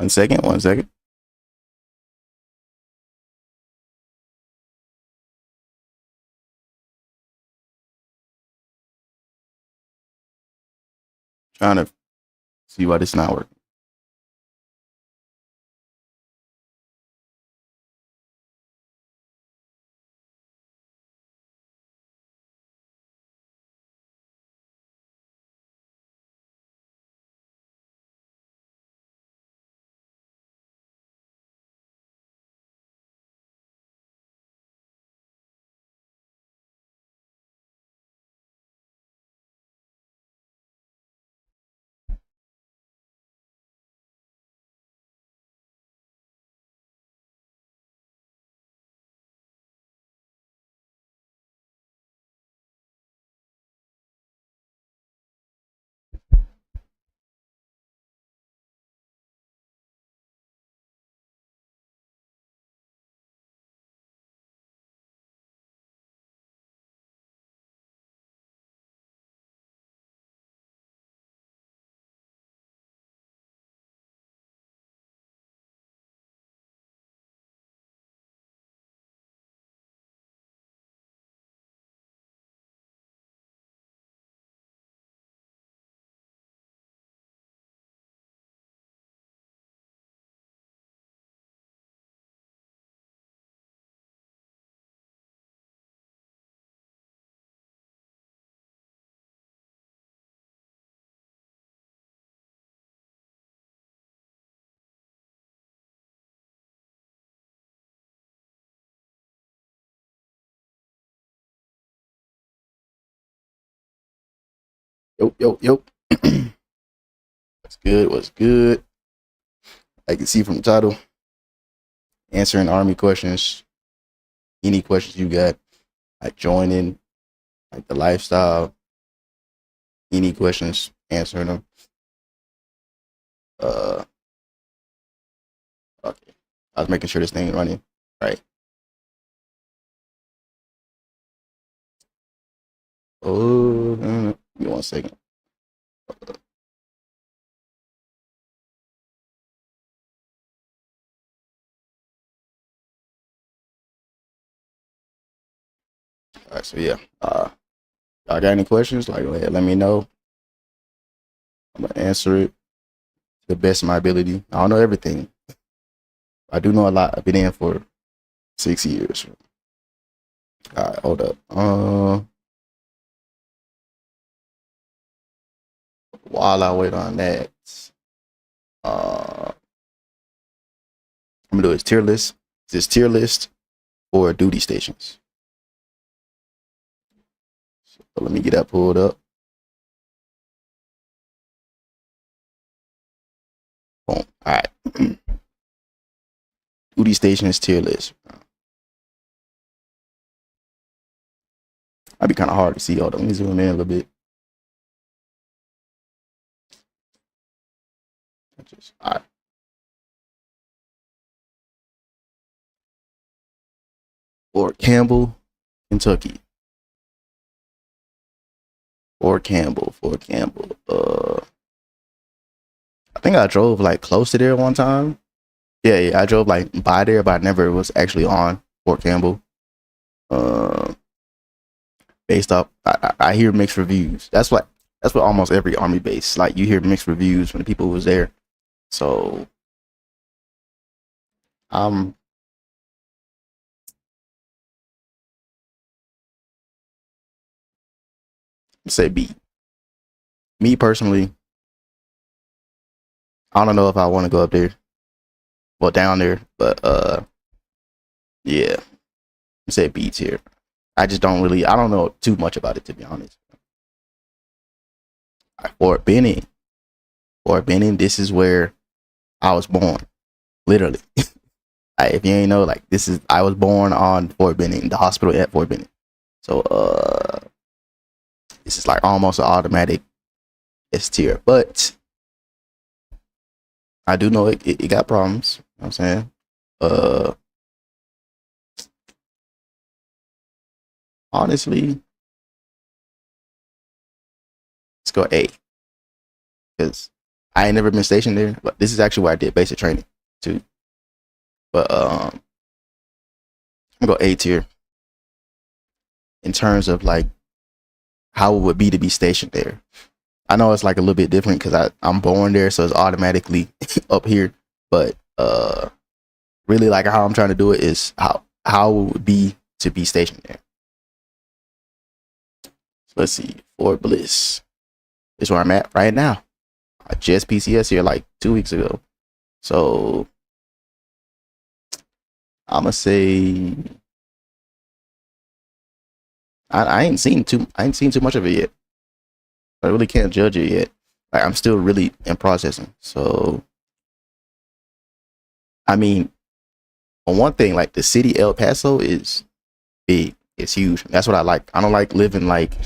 1 second. 1 second. Trying to see why this not working. Yo. What's good? What's good? I can see from the title, answering Army questions. Any questions you got, like joining, like the lifestyle. Any questions, answering them. Uh, okay. I was making sure this thing running right. Oh, give me 1 second. All right, so yeah. Y'all got any questions? Like, let me know. I'm gonna answer it to the best of my ability. I don't know everything. I do know a lot. I've been in for 6 years. All right, hold up. While I wait on that, I'm gonna do this tier list. This tier list for duty stations. So let me get that pulled up. Boom. All right. Duty stations tier list. Might be kind of hard to see. Hold on, let me zoom in a little bit. All right. Fort Campbell, Kentucky. Fort Campbell. I think I drove like close to there one time. Yeah, I drove like by there, but I never was actually on Fort Campbell. Based off, I hear mixed reviews. That's what almost every army base, like, you hear mixed reviews from the people who was there. So say B. Me personally, I don't know if I want to go up there, well, down there, but yeah, say B tier. I don't know too much about it, to be honest. Fort Benning. This is where I was born, literally. If you ain't know, like, I was born on Fort Benning, the hospital at Fort Benning. So this is like almost an automatic S tier, but I do know it got problems. You know what I'm saying? Honestly, let's go A, because I ain't never been stationed there, but this is actually where I did basic training too. But I'm gonna go A tier in terms of like how it would be to be stationed there. I know it's like a little bit different because I'm born there, so it's automatically up here. But really, like how I'm trying to do it is how it would be to be stationed there. So let's see, Fort Bliss is where I'm at right now. I just PCS here like 2 weeks ago, so I'm gonna say I ain't seen too much of it yet. I really can't judge it yet. Like, I'm still really in processing. So, I mean, on one thing, like the city El Paso is big. It's huge. That's what I like. I don't like living like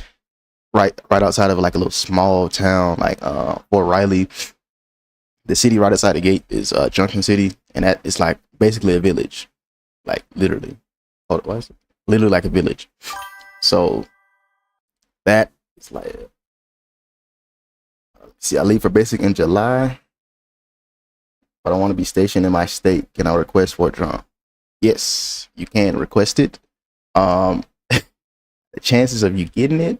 right outside of like a little small town like Fort Riley. The city right outside the gate is Junction City, and that is like basically a village, like literally. Hold on, what is it? Literally like a village. So that is like. See, I leave for basic in July. But I don't want to be stationed in my state. Can I request Fort Drum? Yes, you can request it. The chances of you getting it,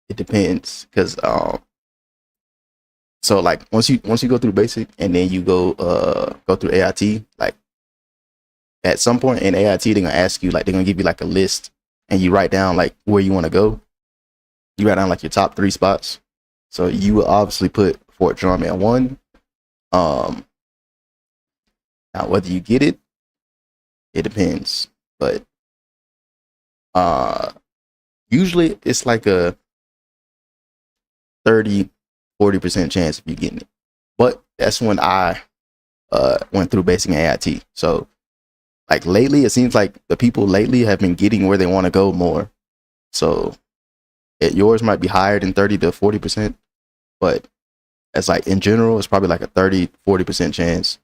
it depends. Because so like once you go through basic and then you go through AIT, like at some point in AIT they're gonna ask you, like they're gonna give you like a list and you write down like where you want to go. You write down like your top 3 spots. So you will obviously put Fort Drum at 1. Now whether you get it, it depends. But usually it's like a 30-40% chance of you getting it. But that's when I went through basic and AIT. So like lately, it seems like the people lately have been getting where they want to go more. So yours might be higher than 30 to 40%, but it's like in general, it's probably like a 30-40% chance,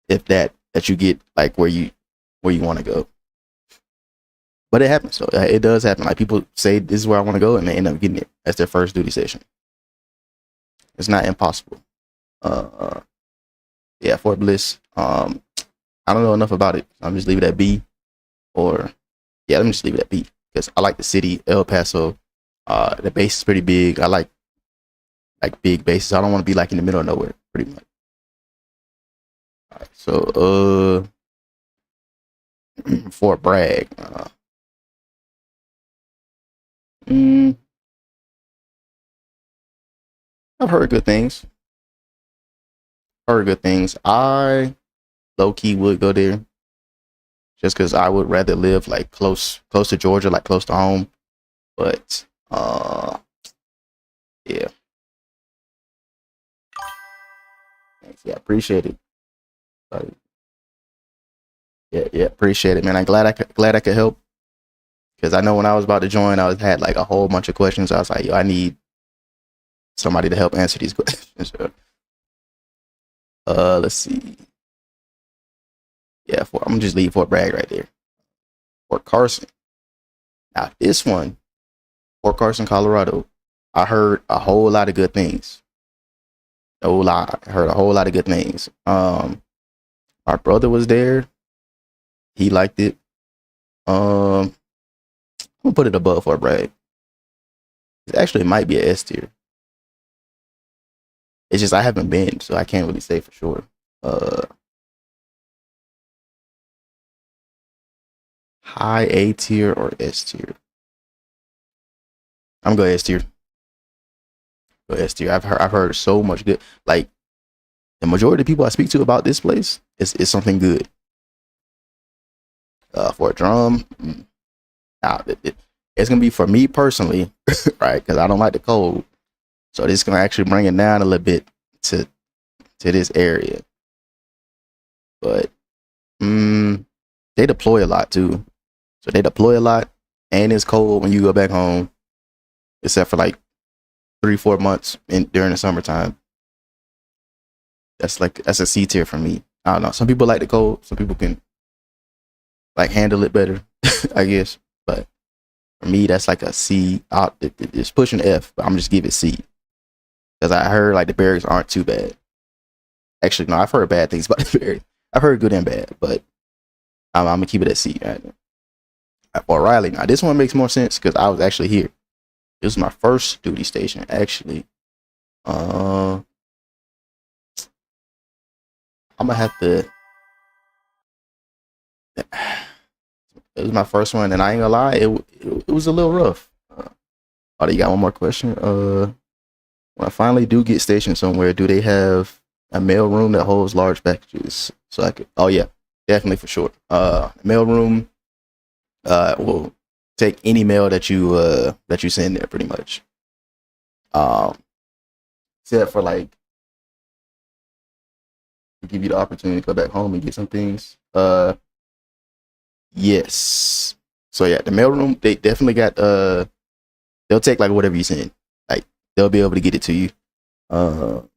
if that you get like where you want to go. But it happens. So it does happen. Like people say this is where I want to go, and they end up getting it as their first duty station. It's not impossible. Yeah, Fort Bliss. I don't know enough about it. I'm just leave it at B, or yeah, let me just leave it at B because I like the city, El Paso. The base is pretty big. I like big bases. I don't want to be like in the middle of nowhere, pretty much. All right, so Fort Bragg. I've heard good things. I low key would go there just because I would rather live like close to Georgia, like close to home. But yeah. Thanks. Yeah, appreciate it. Yeah, appreciate it, man. I'm glad I could help. Because I know when I was about to join, had like a whole bunch of questions. I was like, yo, I need somebody to help answer these questions. Let's see. Yeah, I'm gonna just leave Fort Bragg right there. Fort Carson. Now this one, Fort Carson, Colorado. I heard a whole lot of good things. I heard a whole lot of good things. My brother was there. He liked it. I'm gonna put it above Fort Bragg. It actually might be an S tier. It's just I haven't been, so I can't really say for sure. High A tier or S tier? I'm gonna go S tier. Go S tier. I've heard so much good. Like the majority of the people I speak to about this place is something good. Fort Drum. Now it's gonna be for me personally, right? Because I don't like the cold, so this is gonna actually bring it down a little bit to this area. But they deploy a lot too, so they deploy a lot, and it's cold when you go back home, except for like 3-4 months during the summertime. That's a C tier for me. I don't know. Some people like the cold. Some people can like handle it better, I guess. But for me, that's like a C. It's pushing F, but I'm just give it C. because I heard like the barracks aren't too bad. Actually, no, I've heard bad things about the barracks. I've heard good and bad, but I'm gonna keep it at C. Right? For Riley, now this one makes more sense because I was actually here. This was my first duty station, actually. I'm gonna have to. It was my first one, and I ain't gonna lie, it was a little rough. Oh, you got one more question? When I finally do get stationed somewhere, do they have a mail room that holds large packages? So I could. Oh yeah, definitely for sure. Mail room. Will take any mail that you send there, pretty much. Except for like to give you the opportunity to go back home and get some things. Yes. So yeah, the mailroom, they definitely got they'll take like whatever you send. Like they'll be able to get it to you. Now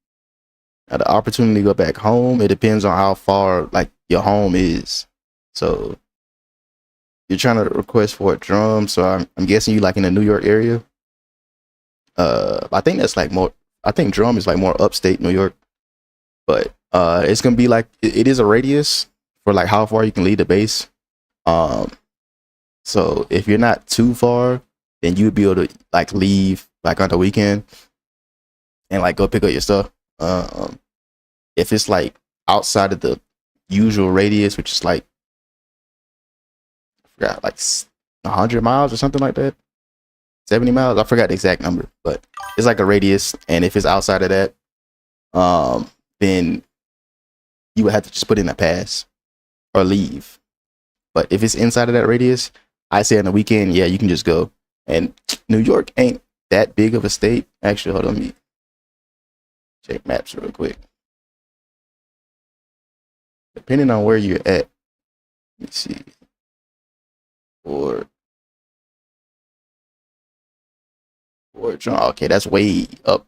the opportunity to go back home, it depends on how far like your home is. So you're trying to request for a drum, so I'm guessing you like in the New York area. I think that's like more. I think drum is like more upstate New York, but it's gonna be like it is a radius for like how far you can leave the base. So if you're not too far, then you'd be able to like leave like on the weekend and like go pick up your stuff. If it's like outside of the usual radius, which is like I forgot like 100 miles or something like that, 70 miles. I forgot the exact number, but it's like a radius. And if it's outside of that, then you would have to just put in a pass or leave. But if it's inside of that radius, I say on the weekend, yeah, you can just go. And New York ain't that big of a state. Actually, hold on, let me check maps real quick. Depending on where you're at, let me see. Or okay, that's way up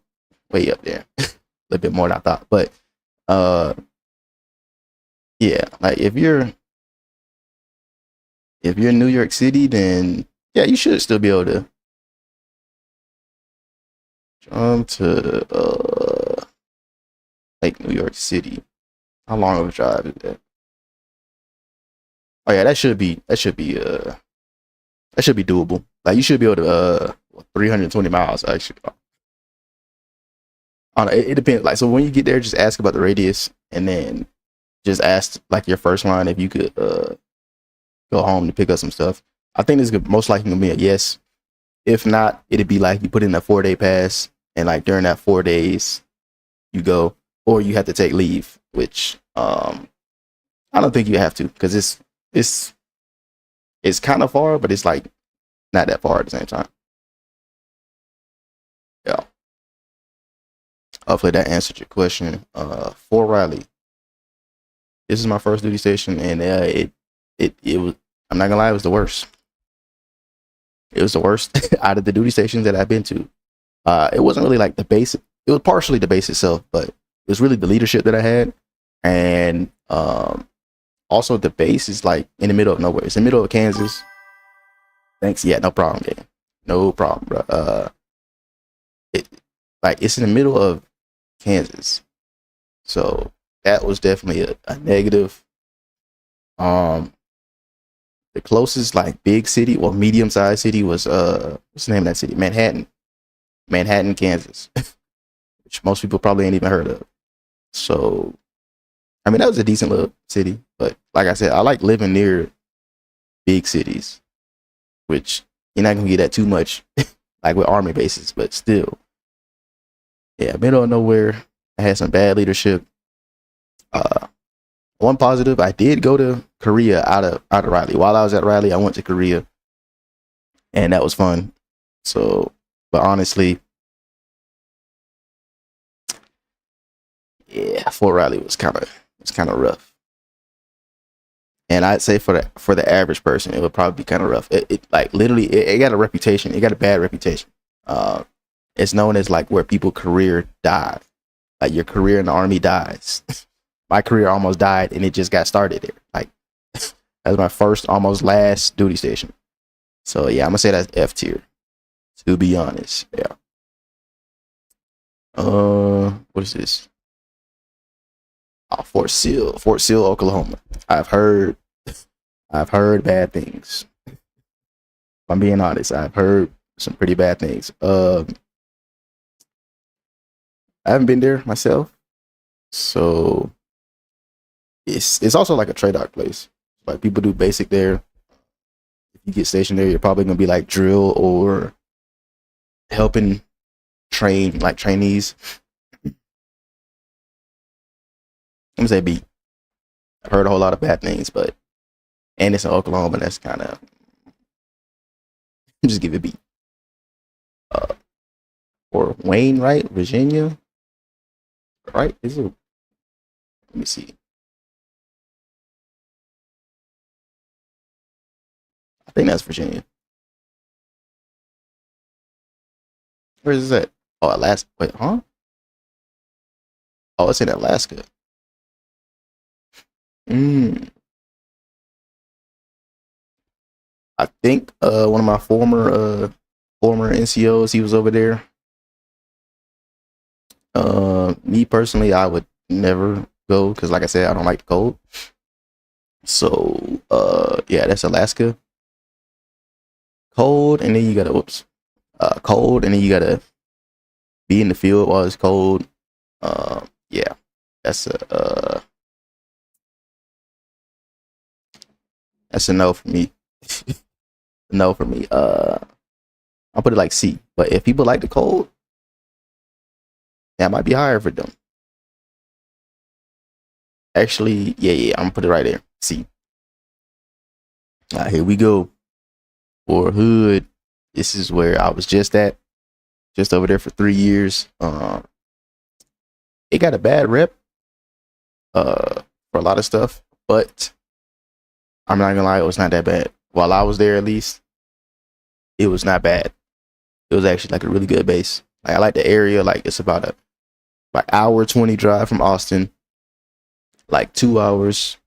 there. A little bit more than I thought. But yeah, like if you're in New York City, then yeah, you should still be able to jump to like New York City. How long of a drive is that? Oh yeah, that should be doable. Like you should be able to 320 miles actually. I don't know, it depends. Like so when you get there, just ask about the radius and then just ask like your first line if you could go home to pick up some stuff. I think this is most likely gonna be a yes. If not, it'd be like you put in a 4-day pass and like during that 4 days you go, or you have to take leave, which I don't think you have to because it's kind of far, but it's like not that far at the same time. Yeah. Hopefully that answered your question. For Riley, this is my first duty station, and it was. I'm not gonna lie, it was the worst. It was the worst out of the duty stations that I've been to. It wasn't really like the base. It was partially the base itself, but it was really the leadership that I had, and also the base is like in the middle of nowhere. It's in the middle of Kansas. Thanks. Yeah, no problem, man. No problem, bro. It's in the middle of Kansas, so that was definitely a negative. The closest like big city or medium sized city was what's the name of that city? Manhattan, Kansas, which most people probably ain't even heard of. So, I mean, that was a decent little city, but like I said, I like living near big cities, which you're not gonna get that too much, like with army bases, but still, yeah, middle of nowhere. I had some bad leadership. One positive, I did go to Korea out of Riley. While I was at Riley, I went to Korea, and that was fun. So, but honestly, yeah, Fort Riley was kind of rough. And I'd say for the average person, it would probably be kind of rough. It like literally, it got a reputation. It got a bad reputation. It's known as like where people career die. Like your career in the army dies. My career almost died, and it just got started there. Like that was my first, almost last duty station. So yeah, I'm gonna say that's F tier. To be honest, yeah. What is this? Oh, Fort Sill, Oklahoma. I've heard, I've heard bad things. If I'm being honest, I've heard some pretty bad things. I haven't been there myself, so it's also like a trade out place. Like people do basic there. If you get stationed there, you're probably gonna be like drill or helping train like trainees. I'm gonna say B. I've heard a whole lot of bad things, but and it's in Oklahoma. That's kind of just give it B. Uh, or Wayne, right? Virginia, right? Is it? Let me see. I think that's Virginia. Where is that? Oh, Alaska. Wait, huh? Oh, it's in Alaska. Mm. I think one of my former NCOs, he was over there. Me personally, I would never go because, like I said, I don't like the cold. So, yeah, that's Alaska. Cold, and then you gotta cold, and then you gotta be in the field while it's cold. Yeah, that's that's a no for me. No for me. I'll put it like C. But if people like the cold, that might be higher for them. Actually, yeah, I'm gonna put it right there. C. All right, here we go. Fort Hood. This is where I was just at, just over there for 3 years. It got a bad rep, for a lot of stuff, but I'm not gonna lie, it was not that bad. While I was there, at least, it was not bad. It was actually like a really good base. Like I like the area. Like it's about a like hour 20 drive from Austin, like 2 hours,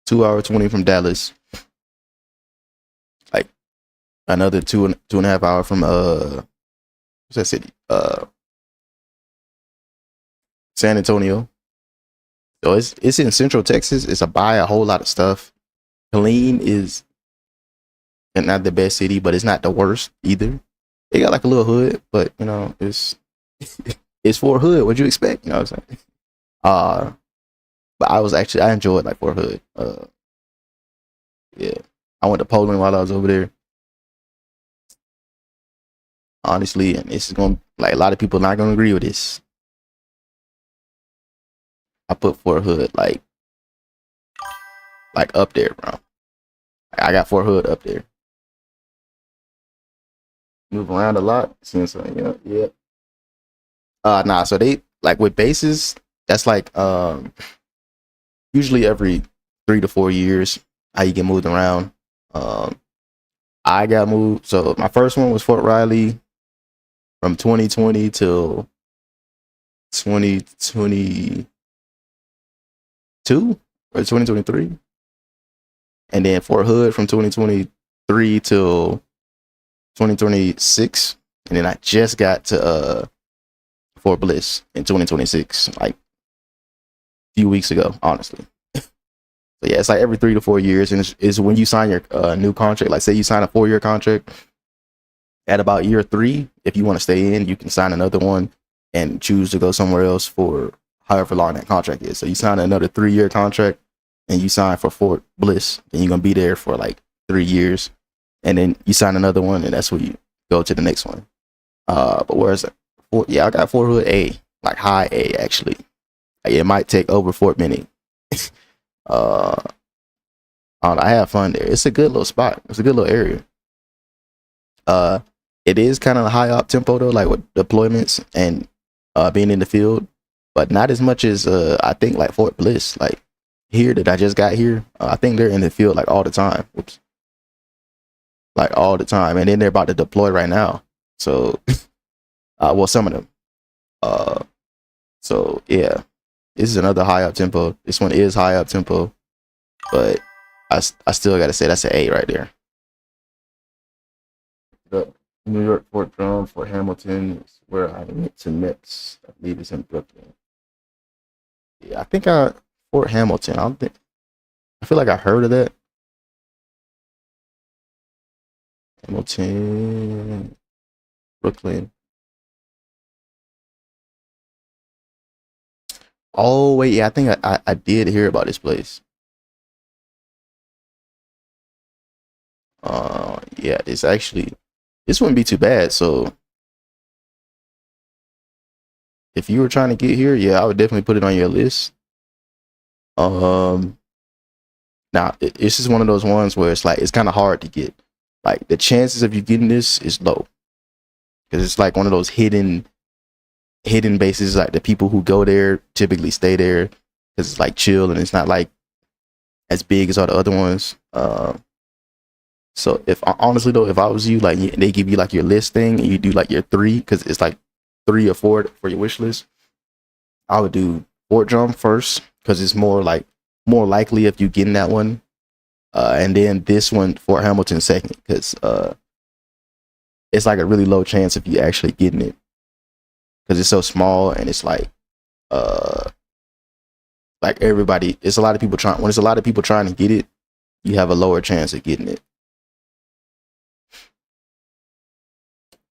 2 hour 20 from Dallas, like another two and a half hour from what's that city? San Antonio. So it's in Central Texas. It's a buy a whole lot of stuff. Killeen is not the best city, but it's not the worst either. It got like a little hood, but you know, it's Fort Hood. What'd you expect? You know what I'm saying? Uh but I enjoyed like Fort Hood. Yeah. I went to Poland while I was over there. Honestly, and this is gonna like a lot of people not gonna agree with this. I put Fort Hood like up there, bro. I got Fort Hood up there. Move around a lot. Since yeah. Nah, so they like with bases, that's like usually every 3 to 4 years how you get moved around. Um I got moved. So my first one was Fort Riley from 2020 till 2022 or 2023. And then Fort Hood from 2023 till 2026. And then I just got to Fort Bliss in 2026, like a few weeks ago, honestly. So yeah, it's like every 3 to 4 years, and it's when you sign your new contract. Like say you sign a 4 year contract, at about year 3, if you want to stay in, you can sign another one and choose to go somewhere else for however long that contract is. So you sign another 3 year contract, and you sign for Fort Bliss, and you're gonna be there for like 3 years, and then you sign another one, and that's where you go to the next one. But where's it? Yeah, I got Fort Hood A, like high A actually. It might take over Fort Benning. uh, I have fun there. It's a good little spot. It's a good little area. Uh, it is kind of high up tempo though, like with deployments and being in the field, but not as much as I think like Fort Bliss. Like here that I just got here, I think they're in the field like all the time. Oops, like all the time, and then they're about to deploy right now. So, well, some of them. Uh, so yeah, this is another high up tempo. This one is high up tempo, but I still got to say that's an A right there. New York, Fort Drum, Fort Hamilton is where I went to next. I believe it's in Brooklyn. Yeah, I think I Fort Hamilton. I don't think I feel like I heard of that. Hamilton, Brooklyn. Oh wait, yeah, I think I did hear about this place. Yeah, it's actually this wouldn't be too bad. So if you were trying to get here, yeah, I would definitely put it on your list. Um, Now it's just one of those ones where it's like it's kind of hard to get. Like the chances of you getting this is low because it's like one of those hidden bases. Like the people who go there typically stay there because it's like chill and it's not like as big as all the other ones. So if honestly though, if I was you, like they give you like your list thing and you do like your three because it's like 3 or 4 for your wish list. I would do Fort Drum first because it's more likely if you get in that one. And then this one, Fort Hamilton, second, because it's like a really low chance of you actually getting it because it's so small and it's uh, like everybody. It's a lot of people trying. When it's a lot of people trying to get it, you have a lower chance of getting it.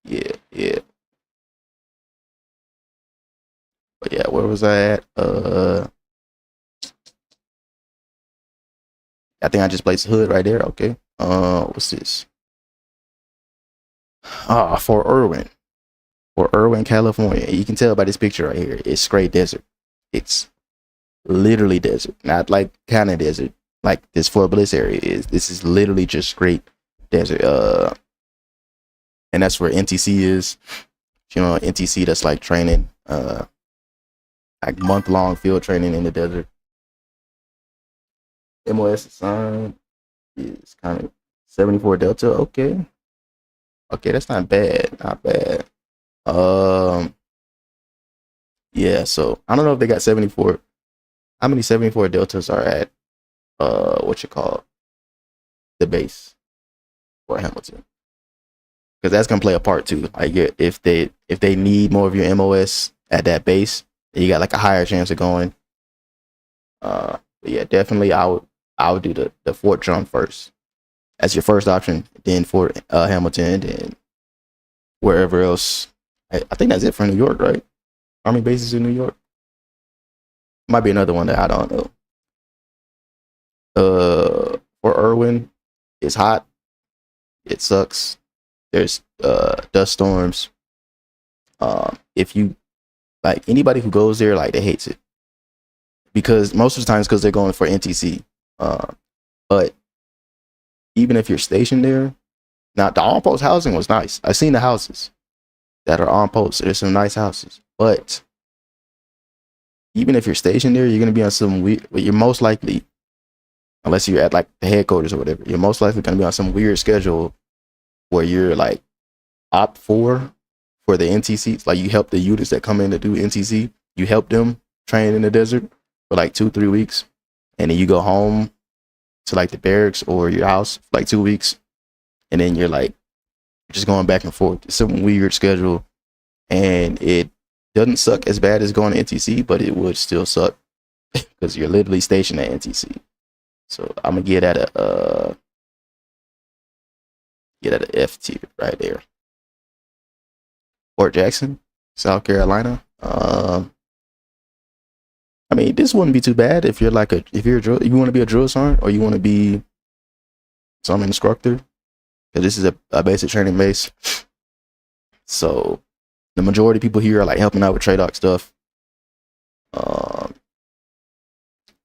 Yeah, yeah, but yeah. Where was I at? I think I just placed Hood right there. Okay. What's this? Fort Irwin. Fort Irwin, California. You can tell by this picture right here. It's straight desert. It's literally desert, not like kind of desert like this Fort Bliss area is. This is literally just straight desert. And that's where NTC is. You know, NTC that's like training, like month-long field training in the desert. MOS assigned is kind of 74 Delta. Okay, okay, that's not bad, not bad. Um, yeah. So I don't know if they got 74. How many 74 Deltas are at what you call the base for Hamilton? Because that's gonna play a part too. Like if they need more of your MOS at that base, you got like a higher chance of going. But yeah, definitely I would do the Fort Drum first as your first option, then Fort Hamilton, then wherever else. I think that's it for New York, right? Army bases in New York. Might be another one that I don't know. For Irwin, it's hot. It sucks. There's dust storms. If you like anybody who goes there, like they hates it because most of the times because they're going for NTC. But even if you're stationed there, now the on post housing was nice. I've seen the houses that are on post. There's some nice houses, but even if you're stationed there, you're gonna be on some weird. You're most likely, unless you're at like the headquarters or whatever, you're most likely gonna be on some weird schedule where you're like op 4 for the NTCs. Like you help the units that come in to do NTC. You help them train in the desert for like 2-3 weeks, and then you go home to like the barracks or your house for like 2 weeks, and then you're like just going back and forth. It's some weird schedule, and it doesn't suck as bad as going to NTC, but it would still suck because you're literally stationed at NTC. So I'm gonna get at a F tier right there. Fort Jackson, South Carolina. I mean, this wouldn't be too bad if you're like if you want to be a drill sergeant or you want to be some instructor. Because this is a basic training base. So the majority of people here are like helping out with TRADOC stuff.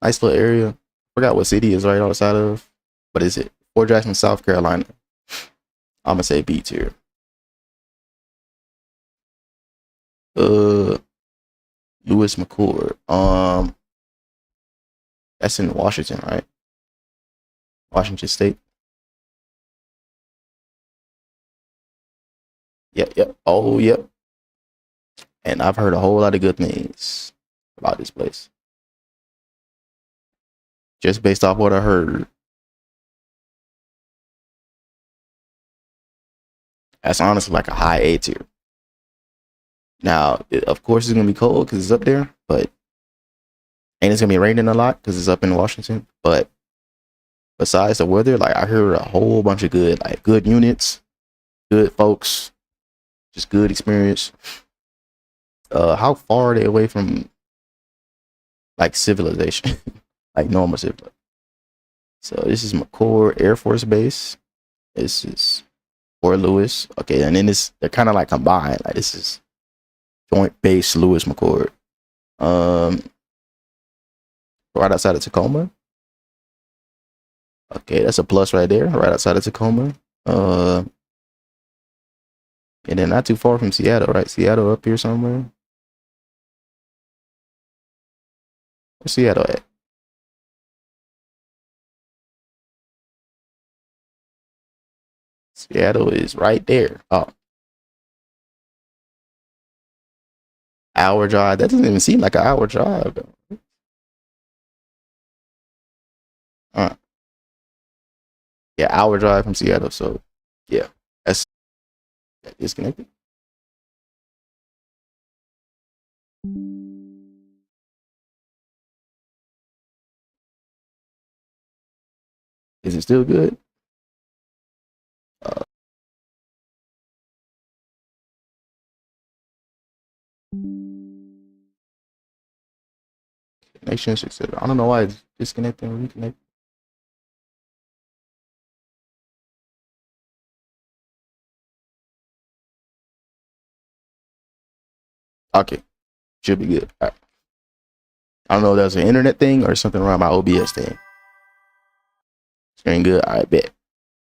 Nice little area. Forgot what city is right outside of, but is it Fort Jackson, South Carolina? I'm gonna say B tier. Uh, Lewis McChord. That's in Washington, right? Washington State. Yep, yep. Oh, yep. And I've heard a whole lot of good things about this place, just based off what I heard. That's honestly like a high A tier. Now, of course, it's gonna be cold because it's up there, but and it's gonna be raining a lot because it's up in Washington. But besides the weather, like I heard a whole bunch of good units, good folks, just good experience. How far are they away from like civilization, like normal civilization? So this is McChord Air Force Base. This is Fort Lewis. Okay, and then they're kind of like combined. Like this is Joint Base Lewis McChord. Right outside of Tacoma. Okay, that's a plus right there, right outside of Tacoma. And then not too far from Seattle, right? Seattle up here somewhere. Where's Seattle at? Seattle is right there. Oh, hour drive. That doesn't even seem like an hour drive. Yeah, hour drive from Seattle. So yeah, that's disconnected. Is it still good? Connection, etc. I don't know why it's disconnecting and reconnecting. Okay, should be good. All right. I don't know if that's an internet thing or something around my OBS thing. It's good. I bet.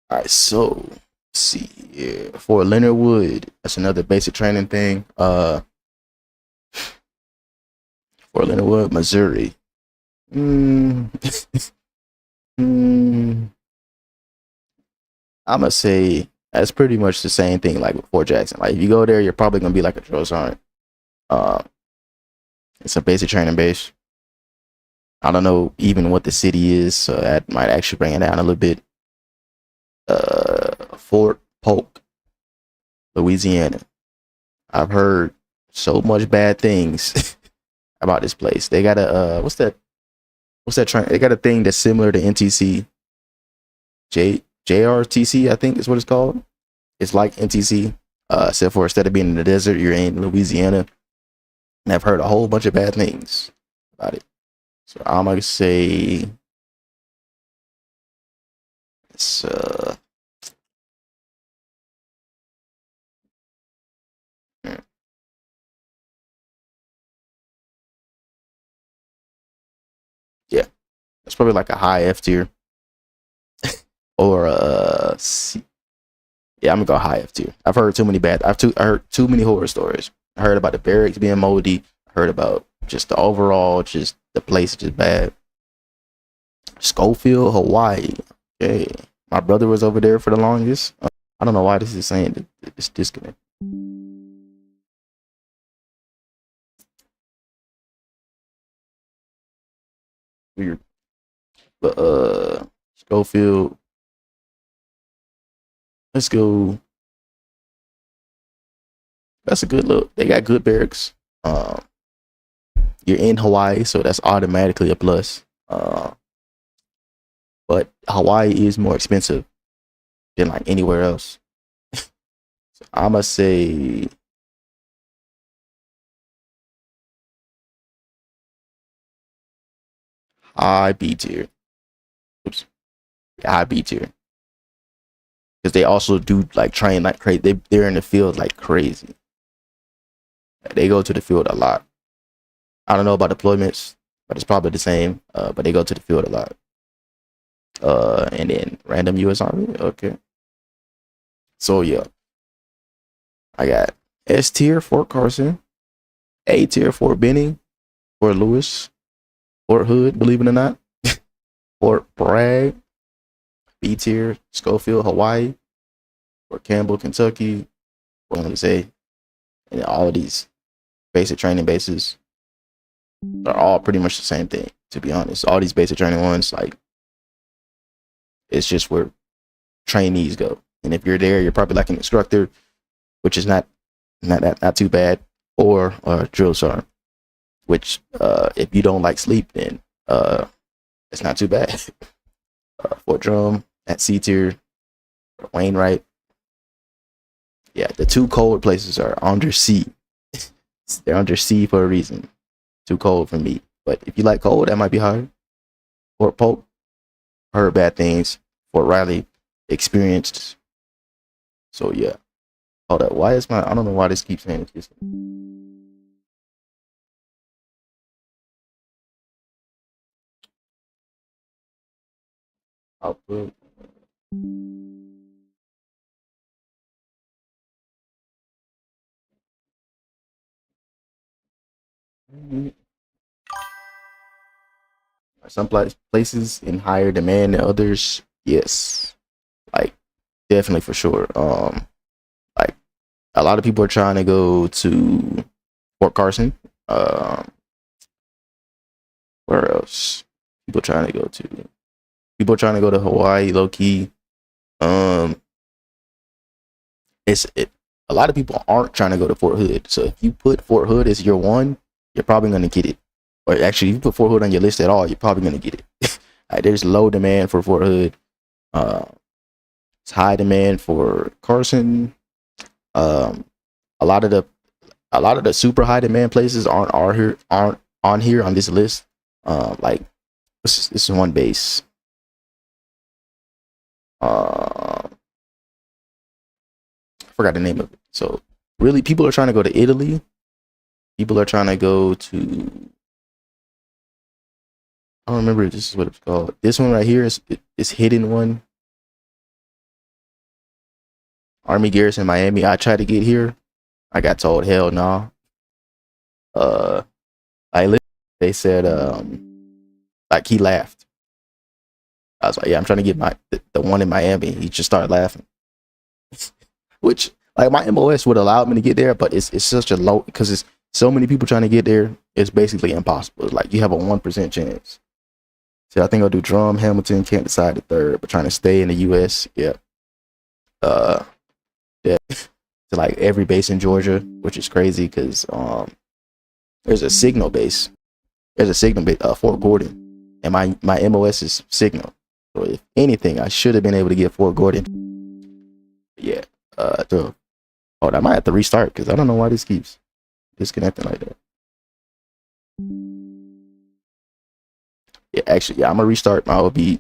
All right, so let's see. Yeah, for Leonard Wood, that's another basic training thing. For Leonard Wood, Missouri. I'ma say that's pretty much the same thing like Fort Jackson. Like if you go there, you're probably gonna be like a drill sergeant. It's a basic training base. I don't know even what the city is, so that might actually bring it down a little bit. Fort Polk, Louisiana. I've heard so much bad things about this place. They got a what's that train? They got a thing that's similar to NTC. JRTC, I think is what it's called. It's like NTC, except for instead of being in the desert, you're in Louisiana. And I've heard a whole bunch of bad things about it. So I'm gonna say it's yeah, it's probably like a high F tier or C. Yeah, I'm gonna go high F tier. I've heard too many I heard too many horror stories. I heard about the barracks being moldy. I heard about just the overall, just the place just bad. Schofield, Hawaii. Okay, my brother was over there for the longest. I don't know why this is saying that it's disconnected. Weird. But Schofield. Let's go. That's a good look. They got good barracks. You're in Hawaii, so that's automatically a plus. But Hawaii is more expensive than like anywhere else. So I'm gonna say high B tier. Oops, high B tier. Because they also do like train like crazy. They're in the field like crazy. They go to the field a lot. I don't know about deployments, but it's probably the same. But they go to the field a lot. And then random U.S. Army. Okay. So yeah, I got S tier Fort Carson, A tier Fort Benning, Fort Lewis, Fort Hood. Believe it or not, Fort Bragg, B tier Schofield, Hawaii, Fort Campbell, Kentucky. What I'm gonna say, and all of these basic training bases are all pretty much the same thing. To be honest, all these basic training ones, like it's just where trainees go. And if you're there, you're probably like an instructor, which is not too bad, or a drill sergeant, which if you don't like sleep, then it's not too bad. Fort Drum at C tier, Wainwright. Yeah, the two cold places are under C. They're under C for a reason. Too cold for me. But if you like cold, that might be higher. Fort Polk, heard bad things. Fort Riley, experienced. So yeah. Hold up. Why is I don't know why this keeps saying this. Output. Some places in higher demand than others. Yes. Like definitely for sure. Like a lot of people are trying to go to Fort Carson. Where else? People trying to go to? People trying to go to Hawaii, low key. A lot of people aren't trying to go to Fort Hood. So if you put Fort Hood as your one, you're probably gonna get it. Or actually, if you put Fort Hood on your list at all, you're probably gonna get it. Like, there's low demand for Fort Hood. It's high demand for Carson. A lot of the super high demand places aren't on here on this list. Like this is one base. I forgot the name of it. So really, people are trying to go to Italy. People are trying to go to. I don't remember if this is what it's called. This one right here is hidden one. Army Garrison Miami. I tried to get here. I got told hell no. They said like he laughed. I was like, yeah, I'm trying to get the one in Miami. He just started laughing. Which like my MOS would allow me to get there, but it's such a low because it's so many people trying to get there. It's basically impossible. Like you have a 1% chance. So I think I'll do Drum, Hamilton, can't decide the third, but trying to stay in the US. Yeah. Yeah. To like every base in Georgia, which is crazy because there's a Signal base. There's a Signal base, Fort Gordon, and my MOS is Signal. So if anything, I should have been able to get Fort Gordon. Yeah. Hold on, I might have to restart because I don't know why this keeps disconnecting like that. Yeah, actually, yeah, I'm gonna restart my OB